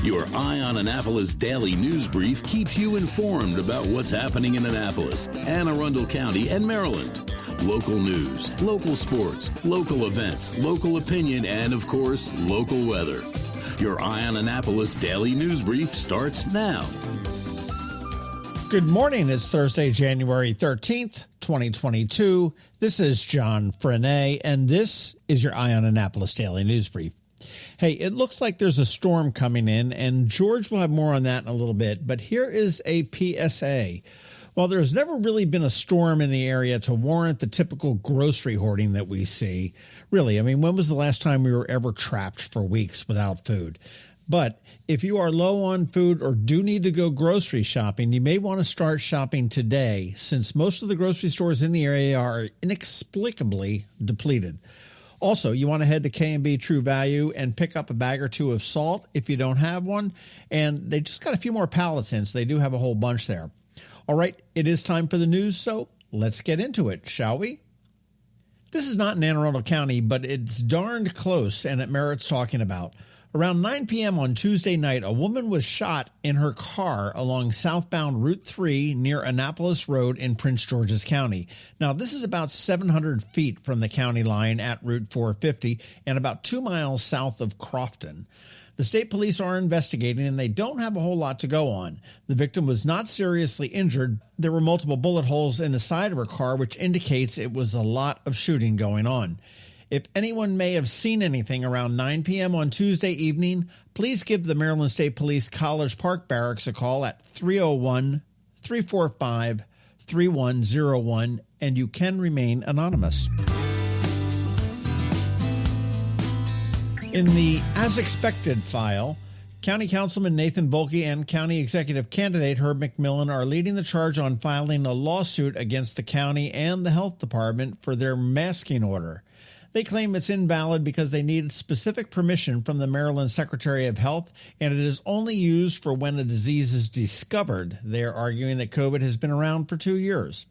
Your Eye on Annapolis daily news brief keeps you informed about what's happening in Annapolis, Anne Arundel County, and Maryland. Local news, local sports, local events, local opinion, and, of course, local weather. Your Eye on Annapolis daily news brief starts now. Good morning. It's Thursday, January 13th, 2022. This is John Frenaye, and this is your Eye on Annapolis daily news brief. Hey, it looks like there's a storm coming in, and George will have more on that in a little bit, but here is a PSA. While there's never really been a storm in the area to warrant the typical grocery hoarding that we see, really, when was the last time we were ever trapped for weeks without food? But if you are low on food or do need to go grocery shopping, you may want to start shopping today, since most of the grocery stores in the area are inexplicably depleted. Also, you want to head to K&B True Value and pick up a bag or two of salt if you don't have one. And they just got a few more pallets in, so they do have a whole bunch there. All right, it is time for the news, so let's get into it, shall we? This is not in Anne Arundel County, but it's darned close, and it merits talking about. Around 9 p.m. on Tuesday night, a woman was shot in her car along southbound Route 3 near Annapolis Road in Prince George's County. Now, this is about 700 feet from the county line at Route 450 and about 2 miles south of Crofton. The state police are investigating, and they don't have a whole lot to go on. The victim was not seriously injured. There were multiple bullet holes in the side of her car, which indicates it was a lot of shooting going on. If anyone may have seen anything around 9 p.m. on Tuesday evening, please give the Maryland State Police College Park Barracks a call at 301-345-3101, and you can remain anonymous. In the As Expected file, County Councilman Nathan Volke and County Executive Candidate Herb McMillan are leading the charge on filing a lawsuit against the county and the health department for their masking order. They claim it's invalid because they need specific permission from the Maryland Secretary of Health, and it is only used for when a disease is discovered. They are arguing that COVID has been around for 2 years.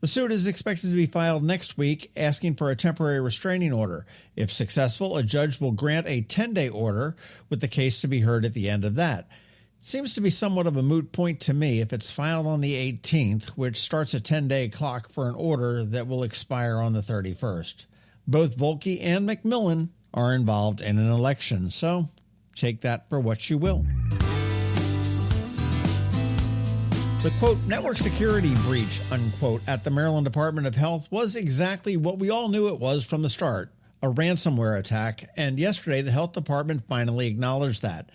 The suit is expected to be filed next week, asking for a temporary restraining order. If successful, a judge will grant a 10-day order, with the case to be heard at the end of that. Seems to be somewhat of a moot point to me if it's filed on the 18th, which starts a 10-day clock for an order that will expire on the 31st. Both Volke and McMillan are involved in an election, so take that for what you will. The, quote, network security breach, unquote, at the Maryland Department of Health was exactly what we all knew it was from the start, a ransomware attack, and yesterday the health department finally acknowledged that.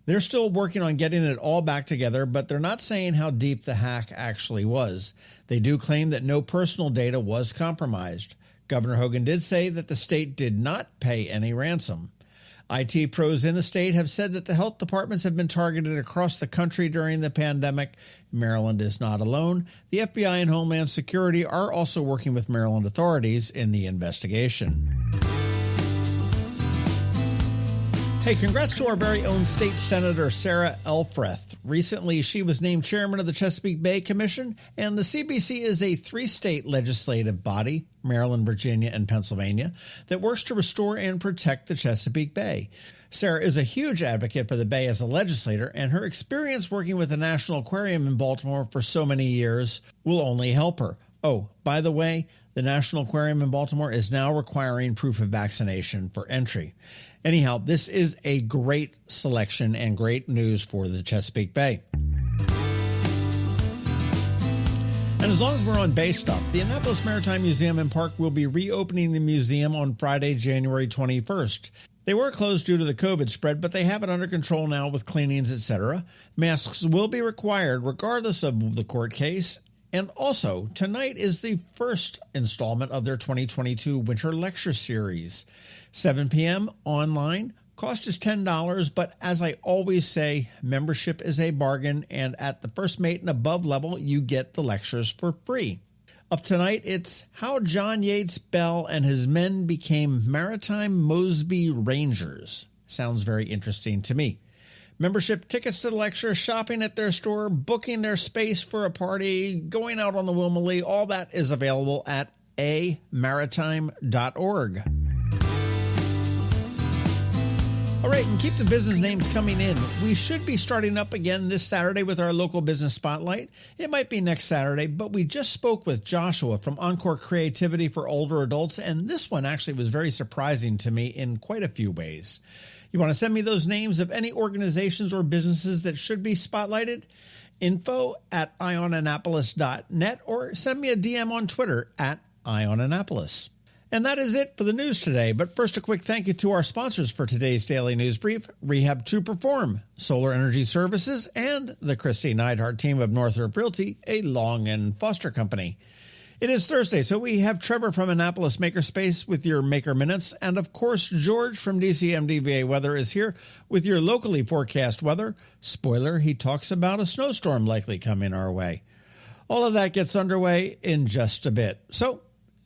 They're still working on getting it all back together, but they're not saying how deep the hack actually was. They do claim that no personal data was compromised. Governor Hogan did say that the state did not pay any ransom. IT pros in the state have said that the health departments have been targeted across the country during the pandemic. Maryland is not alone. The FBI and Homeland Security are also working with Maryland authorities in the investigation. Hey, congrats to our very own state senator, Sarah Elfreth. Recently, she was named chairman of the Chesapeake Bay Commission, and the CBC is a 3-state legislative body, Maryland, Virginia, and Pennsylvania, that works to restore and protect the Chesapeake Bay. Sarah is a huge advocate for the Bay as a legislator, and her experience working with the National Aquarium in Baltimore for so many years will only help her. Oh, by the way, the National Aquarium in Baltimore is now requiring proof of vaccination for entry. Anyhow, this is a great selection and great news for the Chesapeake Bay. And as long as we're on Bay stuff, the Annapolis Maritime Museum and Park will be reopening the museum on Friday, January 21st. They were closed due to the COVID spread, but they have it under control now with cleanings, etc. Masks will be required regardless of the court case. And also, tonight is the first installment of their 2022 Winter Lecture Series. 7 p.m. online. Cost is $10, but as I always say, membership is a bargain, and at the first mate and above level, you get the lectures for free. Up tonight, it's How John Yates Bell and His Men Became Maritime Mosby Rangers. Sounds very interesting to me. Membership tickets to the lecture, shopping at their store, booking their space for a party, going out on the Wilmely, all that is available at amaritime.org. All right, and keep the business names coming in. We should be starting up again this Saturday with our local business spotlight. It might be next Saturday, but we just spoke with Joshua from Encore Creativity for Older Adults, and this one actually was very surprising to me in quite a few ways. You want to send me those names of any organizations or businesses that should be spotlighted? info@ionannapolis.net or send me a DM on Twitter @ionannapolis. And that is it for the news today. But first, a quick thank you to our sponsors for today's Daily News Brief, Rehab to Perform, Solar Energy Services, and the Kristi Neidhardt Team of Northrop Realty, a Long and Foster company. It is Thursday, so we have Trevor from Annapolis Makerspace with your Maker Minutes. And of course, George from DCMDVA Weather is here with your locally forecast weather. Spoiler, he talks about a snowstorm likely coming our way. All of that gets underway in just a bit. So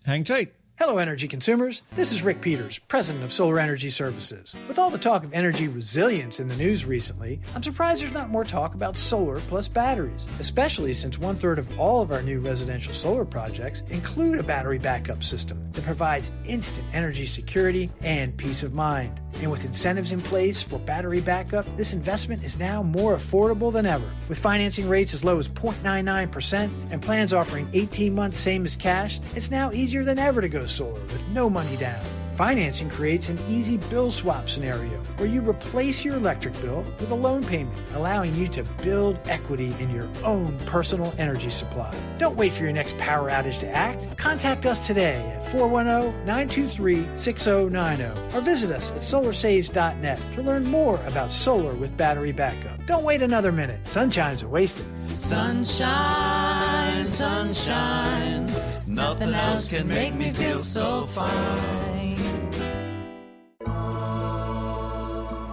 hang tight. Hello, energy consumers. This is Rick Peters, president of Solar Energy Services. With all the talk of energy resilience in the news recently, I'm surprised there's not more talk about solar plus batteries, especially since 1/3 of all of our new residential solar projects include a battery backup system that provides instant energy security and peace of mind. And with incentives in place for battery backup, this investment is now more affordable than ever. With financing rates as low as 0.99% and plans offering 18 months same as cash, it's now easier than ever to go solar with no money down. Financing creates an easy bill swap scenario where you replace your electric bill with a loan payment, allowing you to build equity in your own personal energy supply. Don't wait for your next power outage to act. Contact us today at 410-923-6090 or visit us at solarsaves.net to learn more about solar with battery backup. Don't wait another minute. Sunshine's are wasted. Sunshine, sunshine, nothing else can make me feel so fine.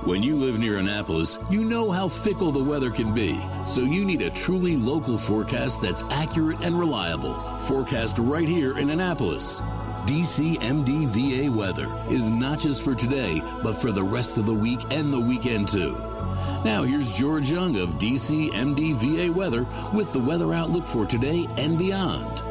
When you live near Annapolis, you know how fickle the weather can be. So you need a truly local forecast that's accurate and reliable. Forecast right here in Annapolis. DCMDVA Weather is not just for today, but for the rest of the week and the weekend too. Now here's George Young of DCMDVA Weather with the weather outlook for today and beyond.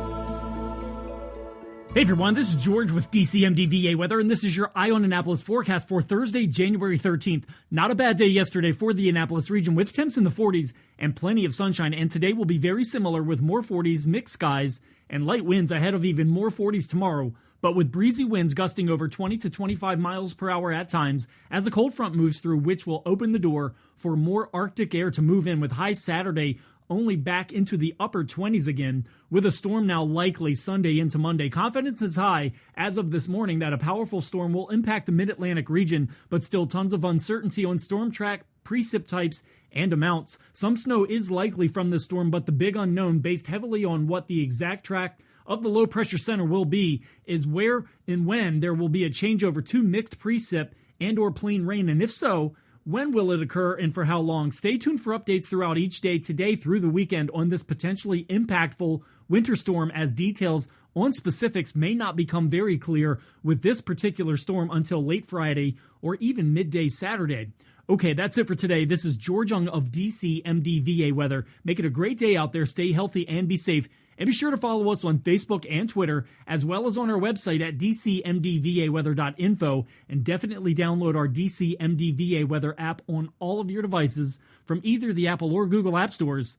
Hey everyone, this is George with DCMDVA Weather, and this is your Eye on Annapolis forecast for Thursday, January 13th. Not a bad day yesterday for the Annapolis region with temps in the 40s and plenty of sunshine, and today will be very similar with more 40s, mixed skies, and light winds ahead of even more 40s tomorrow, but with breezy winds gusting over 20 to 25 miles per hour at times as the cold front moves through, which will open the door for more Arctic air to move in with highs Saturday only back into the upper 20s again, with a storm now likely Sunday into Monday. Confidence is high as of this morning that a powerful storm will impact the Mid-Atlantic region, but still tons of uncertainty on storm track, precip types, and amounts. Some snow is likely from this storm, but the big unknown, based heavily on what the exact track of the low-pressure center will be, is where and when there will be a changeover to mixed precip and or plain rain, and if so, when will it occur and for how long? Stay tuned for updates throughout each day today through the weekend on this potentially impactful winter storm, as details on specifics may not become very clear with this particular storm until late Friday or even midday Saturday. Okay, that's it for today. This is George Young of DCMDVA Weather. Make it a great day out there. Stay healthy and be safe. And be sure to follow us on Facebook and Twitter, as well as on our website at dcmdvaweather.info, and definitely download our DCMDVA Weather app on all of your devices from either the Apple or Google App Stores,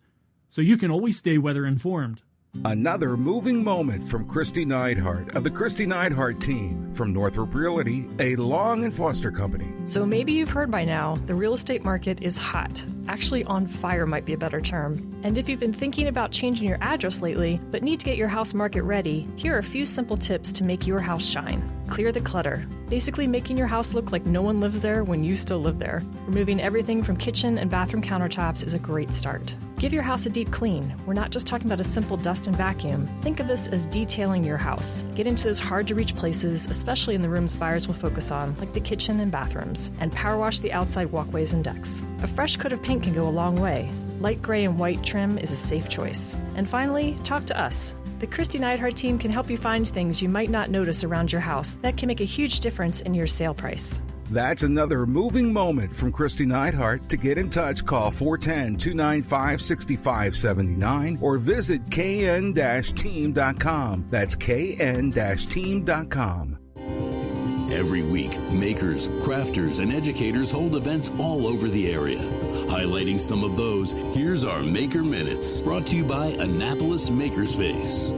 so you can always stay weather informed. Another moving moment from Kristi Neidhardt of the Kristi Neidhardt Team from Northrop Realty, a Long and Foster company. So maybe you've heard by now, the real estate market is hot. Actually, on fire might be a better term. And if you've been thinking about changing your address lately, but need to get your house market ready, here are a few simple tips to make your house shine. Clear the clutter. Basically making your house look like no one lives there when you still live there. Removing everything from kitchen and bathroom countertops is a great start. Give your house a deep clean. We're not just talking about a simple dust and vacuum. Think of this as detailing your house. Get into those hard-to-reach places, especially in the rooms buyers will focus on, like the kitchen and bathrooms, and power wash the outside walkways and decks. A fresh coat of paint can go a long way. Light gray and white trim is a safe choice. And finally, talk to us. The Kristi Neidhardt Team can help you find things you might not notice around your house that can make a huge difference in your sale price. That's another moving moment from Kristi Neidhardt. To get in touch, call 410-295-6579 or visit kn-team.com. That's kn-team.com. Every week, makers, crafters, and educators hold events all over the area. Highlighting some of those, here's our Maker Minutes, brought to you by Annapolis Makerspace.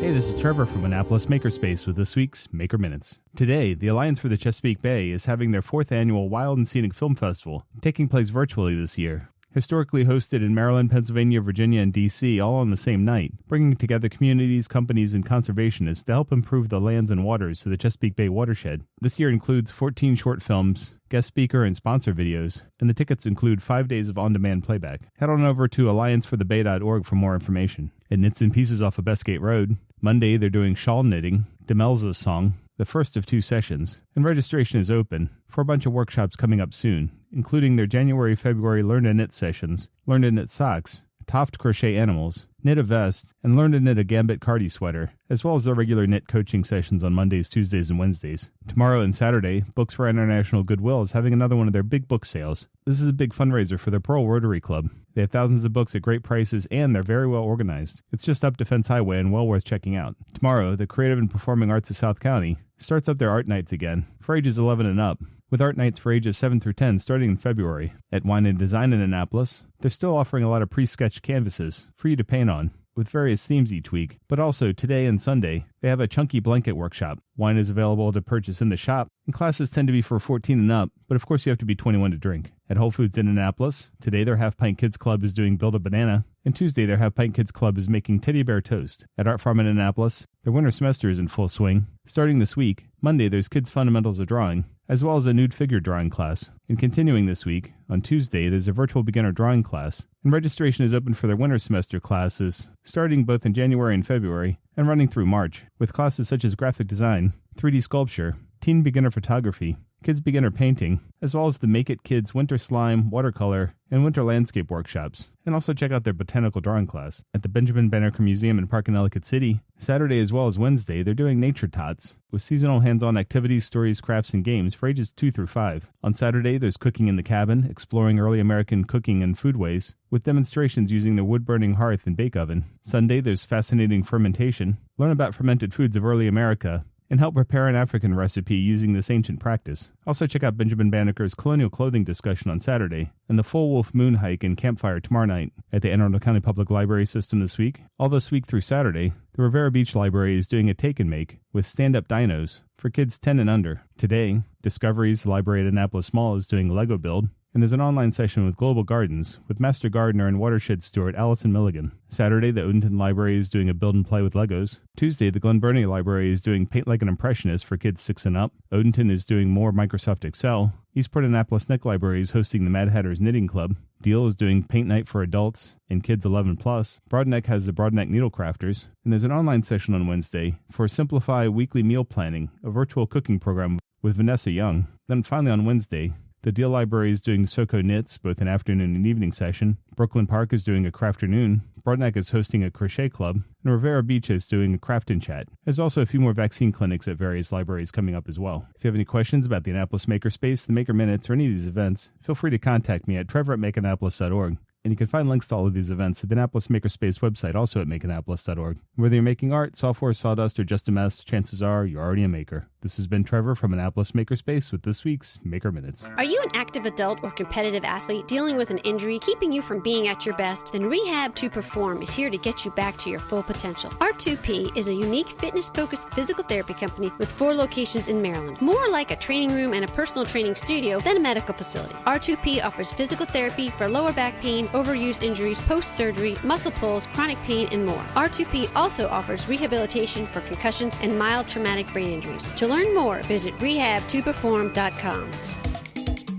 Hey, this is Trevor from Annapolis Makerspace with this week's Maker Minutes. Today, the Alliance for the Chesapeake Bay is having their 4th annual Wild and Scenic Film Festival, taking place virtually this year. Historically hosted in Maryland, Pennsylvania, Virginia, and D.C. all on the same night, bringing together communities, companies, and conservationists to help improve the lands and waters to the Chesapeake Bay watershed. This year includes 14 short films, guest speaker and sponsor videos, and the tickets include 5 days of on-demand playback. Head on over to allianceforthebay.org for more information. It knits in pieces off of Bestgate Road. Monday, they're doing shawl knitting, Demelza's song, the first of 2 sessions, and registration is open for a bunch of workshops coming up soon, including their January-February Learn to Knit sessions, Learn to Knit Socks, Toft Crochet Animals, Knit a Vest, and Learn to Knit a Gambit Cardi Sweater, as well as their regular knit coaching sessions on Mondays, Tuesdays, and Wednesdays. Tomorrow and Saturday, Books for International Goodwill is having another one of their big book sales. This is a big fundraiser for the Pearl Rotary Club. They have thousands of books at great prices, and they're very well organized. It's just up Defense Highway and well worth checking out. Tomorrow, the Creative and Performing Arts of South County starts up their art nights again, for ages 11 and up, with art nights for ages 7 through 10 starting in February. At Wine and Design in Annapolis, they're still offering a lot of pre-sketched canvases for you to paint on, with various themes each week. But also, today and Sunday, they have a chunky blanket workshop. Wine is available to purchase in the shop, and classes tend to be for 14 and up, but of course you have to be 21 to drink. At Whole Foods in Annapolis, today their Half Pint Kids Club is doing Build a Banana, and Tuesday their Half Pint Kids Club is making teddy bear toast. At Art Farm in Annapolis, their winter semester is in full swing. Starting this week, Monday there's Kids Fundamentals of Drawing, as well as a nude figure drawing class. And continuing this week, on Tuesday there's a virtual beginner drawing class, and registration is open for their winter semester classes, starting both in January and February, and running through March, with classes such as graphic design, 3D sculpture, teen beginner photography, kids beginner painting, as well as the Make It Kids winter slime, watercolor, and winter landscape workshops. And also check out their botanical drawing class. At the Benjamin Banneker Museum in Park in Ellicott City, Saturday as well as Wednesday, they're doing Nature Tots, with seasonal hands-on activities, stories, crafts, and games for ages 2 through 5. On Saturday, there's Cooking in the Cabin, exploring early American cooking and foodways, with demonstrations using their wood-burning hearth and bake oven. Sunday, there's Fascinating Fermentation, learn about fermented foods of early America, and help prepare an African recipe using this ancient practice. Also check out Benjamin Banneker's colonial clothing discussion on Saturday, and the Full Wolf Moon Hike and Campfire tomorrow night. At the Anne Arundel County Public Library System this week, all this week through Saturday, the Rivera Beach Library is doing a take and make with stand-up dinos for kids 10 and under. Today, Discoveries, the library at Annapolis Mall, is doing Lego Build, and there's an online session with Global Gardens with Master Gardener and Watershed Steward Allison Milligan. Saturday, the Odenton Library is doing a build and play with Legos. Tuesday, the Glen Burnie Library is doing Paint Like an Impressionist for kids 6 and up. Odenton is doing more Microsoft Excel. Eastport Annapolis Neck Library is hosting the Mad Hatter's Knitting Club. Deal is doing Paint Night for adults and kids 11 plus. Broadneck has the Broadneck Needle Crafters. And there's an online session on Wednesday for Simplify Weekly Meal Planning, a virtual cooking program with Vanessa Young. Then finally on Wednesday, the Deal Library is doing Soko Knits, both an afternoon and evening session. Brooklyn Park is doing a Crafternoon. Broadneck is hosting a crochet club. And Rivera Beach is doing a craft and chat. There's also a few more vaccine clinics at various libraries coming up as well. If you have any questions about the Annapolis Makerspace, the Maker Minutes, or any of these events, feel free to contact me at trevor@makeannapolis.org. And you can find links to all of these events at the Annapolis Makerspace website, also at makeannapolis.org. Whether you're making art, software, sawdust, or just a mess, chances are you're already a maker. This has been Trevor from Annapolis Makerspace with this week's Maker Minutes. Are you an active adult or competitive athlete dealing with an injury keeping you from being at your best? Then Rehab to Perform is here to get you back to your full potential. R2P is a unique fitness-focused physical therapy company with 4 locations in Maryland. More like a training room and a personal training studio than a medical facility. R2P offers physical therapy for lower back pain, overuse injuries, post-surgery, muscle pulls, chronic pain, and more. R2P also offers rehabilitation for concussions and mild traumatic brain injuries. To learn more, visit rehabtoperform.com.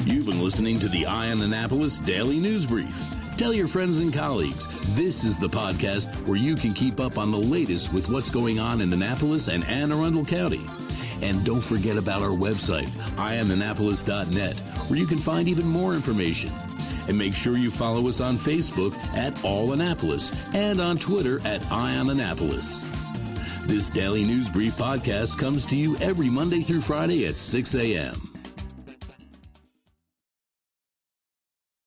You've been listening to the Eye on Annapolis Daily News Brief. Tell your friends and colleagues, this is the podcast where you can keep up on the latest with what's going on in Annapolis and Anne Arundel County. And don't forget about our website, eyeonannapolis.net, where you can find even more information. And make sure you follow us on Facebook at All Annapolis and on Twitter at Eye on Annapolis. This Daily News Brief podcast comes to you every Monday through Friday at 6 a.m.